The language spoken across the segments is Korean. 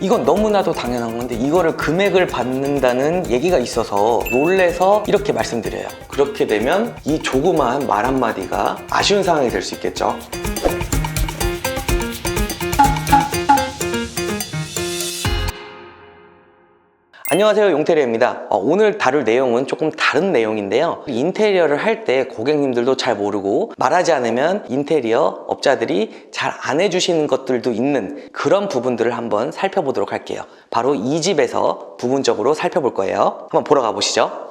이건 너무나도 당연한 건데 이거를 금액을 받는다는 얘기가 있어서 놀래서 이렇게 말씀드려요. 그렇게 되면 이 조그마한 말 한마디가 아쉬운 상황이 될 수 있겠죠. 안녕하세요, 용태리입니다. 오늘 다룰 내용은 조금 다른 내용인데요. 인테리어를 할 때 고객님들도 잘 모르고 말하지 않으면 인테리어 업자들이 잘 안 해주시는 것들도 있는 그런 부분들을 한번 살펴보도록 할게요. 바로 이 집에서 부분적으로 살펴볼 거예요. 한번 보러 가보시죠.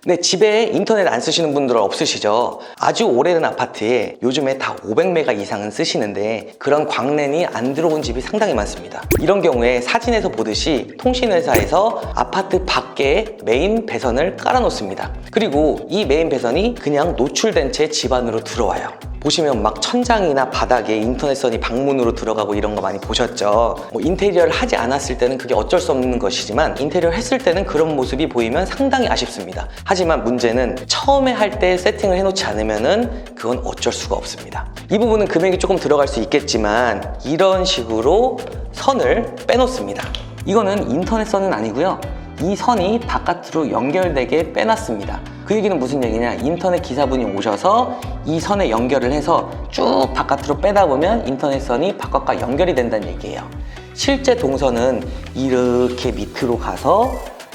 네, 집에 인터넷 안 쓰시는 분들은 없으시죠? 아주 오래된 아파트에 요즘에 다 500메가 이상은 쓰시는데 그런 광랜이 안 들어온 집이 상당히 많습니다. 이런 경우에 사진에서 보듯이 통신회사에서 아파트 밖에 메인 배선을 깔아 놓습니다. 그리고 이 메인 배선이 그냥 노출된 채 집 안으로 들어와요. 보시면 막 천장이나 바닥에 인터넷선이 방문으로 들어가고 이런 거 많이 보셨죠? 인테리어를 하지 않았을 때는 그게 어쩔 수 없는 것이지만 인테리어를 했을 때는 그런 모습이 보이면 상당히 아쉽습니다. 하지만 문제는 처음에 할 때 세팅을 해놓지 않으면은 그건 어쩔 수가 없습니다. 이 부분은 금액이 조금 들어갈 수 있겠지만 이런 식으로 선을 빼놓습니다. 이거는 인터넷선은 아니고요. 이 선이 바깥으로 연결되게 빼놨습니다. 그 얘기는 무슨 얘기냐, 인터넷 기사분이 오셔서 이 선에 연결을 해서 쭉 바깥으로 빼다 보면 인터넷선이 바깥과 연결이 된다는 얘기예요. 실제 동선은 이렇게 밑으로 가서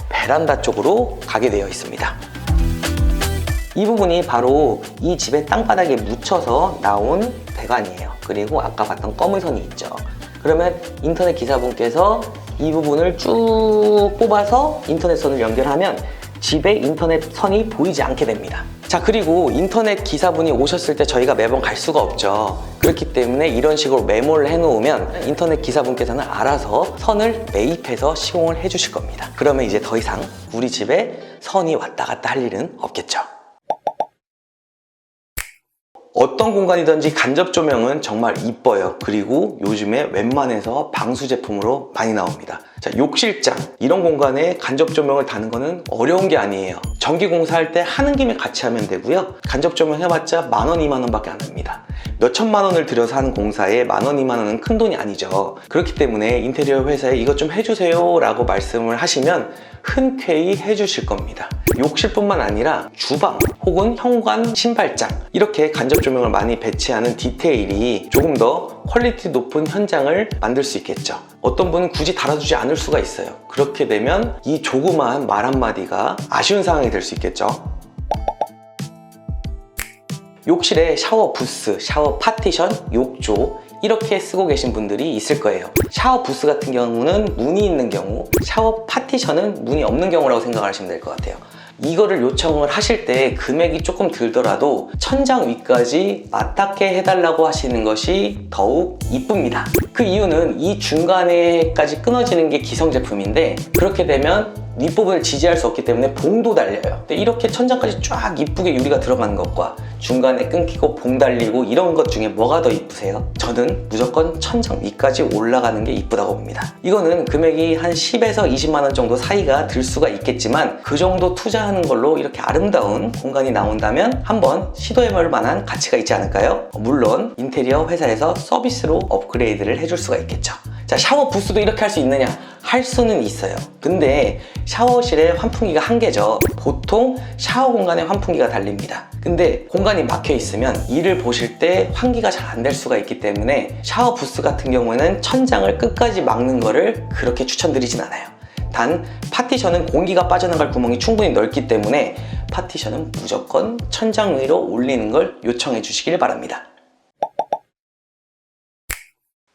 베란다 쪽으로 가게 되어 있습니다. 이 부분이 바로 이 집의 땅바닥에 묻혀서 나온 배관이에요. 그리고 아까 봤던 검은 선이 있죠. 그러면 인터넷 기사분께서 이 부분을 쭉 뽑아서 인터넷선을 연결하면 집에 인터넷선이 보이지 않게 됩니다. 자, 그리고 인터넷 기사분이 오셨을 때 저희가 매번 갈 수가 없죠. 그렇기 때문에 이런 식으로 메모를 해놓으면 인터넷 기사분께서는 알아서 선을 매입해서 시공을 해주실 겁니다. 그러면 이제 더 이상 우리 집에 선이 왔다 갔다 할 일은 없겠죠. 어떤 공간이든지 간접 조명은 정말 이뻐요. 그리고 요즘에 웬만해서 방수 제품으로 많이 나옵니다. 자, 욕실장 이런 공간에 간접 조명을 다는 거는 어려운 게 아니에요. 전기 공사할 때 하는 김에 같이 하면 되고요. 간접 조명 해봤자 10,000원, 20,000원 밖에 안 합니다. 몇 천만 원을 들여서 하는 공사에 10,000원, 20,000원은 큰 돈이 아니죠. 그렇기 때문에 인테리어 회사에 이것 좀 해주세요 라고 말씀을 하시면 흔쾌히 해주실 겁니다. 욕실뿐만 아니라 주방 혹은 현관, 신발장 이렇게 간접 조명을 많이 배치하는 디테일이 조금 더 퀄리티 높은 현장을 만들 수 있겠죠. 어떤 분은 굳이 달아주지 않을 수가 있어요. 그렇게 되면 이 조그마한 말 한마디가 아쉬운 상황이 될 수 있겠죠. 욕실에 샤워 부스, 샤워 파티션, 욕조 이렇게 쓰고 계신 분들이 있을 거예요. 샤워 부스 같은 경우는 문이 있는 경우, 샤워 파티션은 문이 없는 경우라고 생각하시면 될 것 같아요. 이거를 요청을 하실 때 금액이 조금 들더라도 천장 위까지 맞닿게 해달라고 하시는 것이 더욱 이쁩니다. 그 이유는 이 중간에까지 끊어지는 게 기성 제품인데 그렇게 되면 윗부분을 지지할 수 없기 때문에 봉도 달려요. 근데 이렇게 천장까지 쫙 이쁘게 유리가 들어가는 것과 중간에 끊기고 봉 달리고 이런 것 중에 뭐가 더 이쁘세요? 저는 무조건 천장 위까지 올라가는 게 이쁘다고 봅니다. 이거는 금액이 한 10에서 20만 원 정도 사이가 들 수가 있겠지만 그 정도 투자하는 걸로 이렇게 아름다운 공간이 나온다면 한번 시도해볼 만한 가치가 있지 않을까요? 물론 인테리어 회사에서 서비스로 업그레이드를 해줄 수가 있겠죠. 자, 샤워 부스도 이렇게 할 수 있느냐? 할 수는 있어요. 근데 샤워실에 환풍기가 한 개죠. 보통 샤워 공간에 환풍기가 달립니다. 근데 공간이 막혀 있으면 이를 보실 때 환기가 잘 안 될 수가 있기 때문에 샤워 부스 같은 경우에는 천장을 끝까지 막는 거를 그렇게 추천드리진 않아요. 단 파티션은 공기가 빠져나갈 구멍이 충분히 넓기 때문에 파티션은 무조건 천장 위로 올리는 걸 요청해 주시길 바랍니다.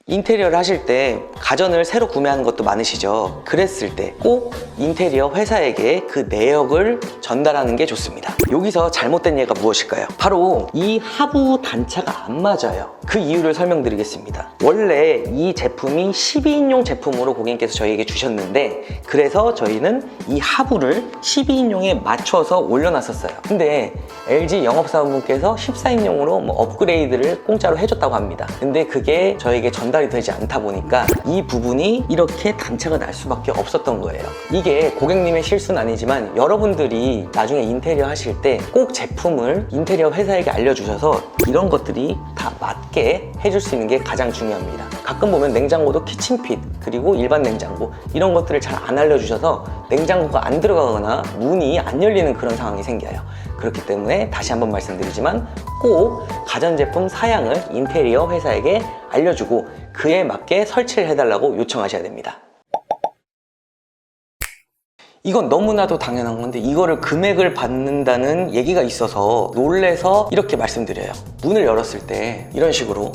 인테리어를 하실 때 가전을 새로 구매하는 것도 많으시죠. 그랬을 때 꼭 인테리어 회사에게 그 내역을 전달하는 게 좋습니다. 여기서 잘못된 예가 무엇일까요? 바로 이 하부 단차가 안 맞아요. 그 이유를 설명드리겠습니다. 원래 이 제품이 12인용 제품으로 고객님께서 저희에게 주셨는데 그래서 저희는 이 하부를 12인용에 맞춰서 올려놨었어요. 근데 LG 영업사원분께서 14인용으로 업그레이드를 공짜로 해줬다고 합니다. 근데 그게 저에게 전달 전달이 되지 않다 보니까 이 부분이 이렇게 단차가 날 수밖에 없었던 거예요. 이게 고객님의 실수는 아니지만 여러분들이 나중에 인테리어 하실 때 꼭 제품을 인테리어 회사에게 알려주셔서 이런 것들이 다 맞게 해줄 수 있는 게 가장 중요합니다. 가끔 보면 냉장고도 키친핏 그리고 일반 냉장고 이런 것들을 잘 안 알려주셔서 냉장고가 안 들어가거나 문이 안 열리는 그런 상황이 생겨요. 그렇기 때문에 다시 한번 말씀드리지만 꼭 가전제품 사양을 인테리어 회사에게 알려주고 그에 맞게 설치를 해달라고 요청하셔야 됩니다. 이건 너무나도 당연한 건데 이거를 금액을 받는다는 얘기가 있어서 놀래서 이렇게 말씀드려요. 문을 열었을 때 이런 식으로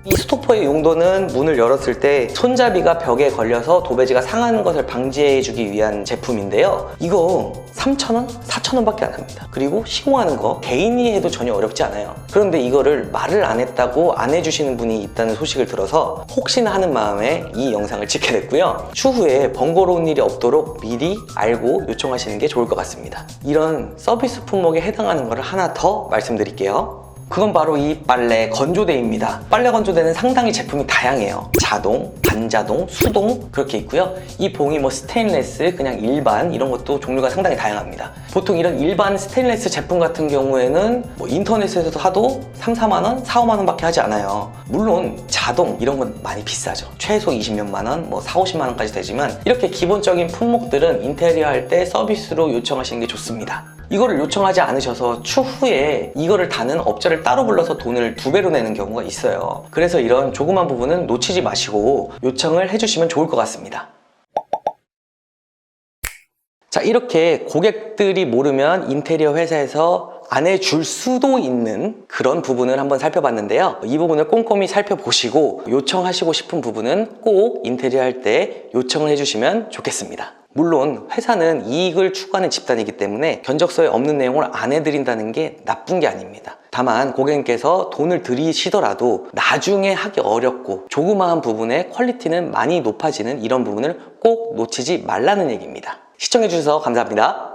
이 스토퍼의 용도는 문을 열었을 때 손잡이가 벽에 걸려서 도배지가 상하는 것을 방지해주기 위한 제품인데요. 이거 3,000원? 4,000원 밖에 안 합니다. 그리고 시공하는 거 개인이 해도 전혀 어렵지 않아요. 그런데 이거를 말을 안 했다고 안 해주시는 분이 있다는 소식을 들어서 혹시나 하는 마음에 이 영상을 찍게 됐고요. 추후에 번거로운 일이 없도록 미리 알고 요청하시는 게 좋을 것 같습니다. 이런 서비스 품목에 해당하는 거를 하나 더 말씀드릴게요. 그건 바로 이 빨래 건조대입니다. 빨래 건조대는 상당히 제품이 다양해요. 자동, 반자동, 수동 그렇게 있고요. 이 봉이 뭐 스테인레스, 그냥 일반 이런 것도 종류가 상당히 다양합니다. 보통 이런 일반 스테인레스 제품 같은 경우에는 뭐 인터넷에서도 사도 3, 4만 원, 4, 5만 원 밖에 하지 않아요. 물론 자동 이런 건 많이 비싸죠. 최소 20몇만 원, 뭐 4, 50만 원까지 되지만 이렇게 기본적인 품목들은 인테리어 할 때 서비스로 요청하시는 게 좋습니다. 이거를 요청하지 않으셔서 추후에 이거를 다는 업자를 따로 불러서 돈을 2배로 내는 경우가 있어요. 그래서 이런 조그만 부분은 놓치지 마시고 요청을 해주시면 좋을 것 같습니다. 자, 이렇게 고객들이 모르면 인테리어 회사에서 안 해줄 수도 있는 그런 부분을 한번 살펴봤는데요. 이 부분을 꼼꼼히 살펴보시고 요청하시고 싶은 부분은 꼭 인테리어 할 때 요청을 해주시면 좋겠습니다. 물론 회사는 이익을 추구하는 집단이기 때문에 견적서에 없는 내용을 안 해드린다는 게 나쁜 게 아닙니다. 다만 고객님께서 돈을 들이시더라도 나중에 하기 어렵고 조그마한 부분의 퀄리티는 많이 높아지는 이런 부분을 꼭 놓치지 말라는 얘기입니다. 시청해주셔서 감사합니다.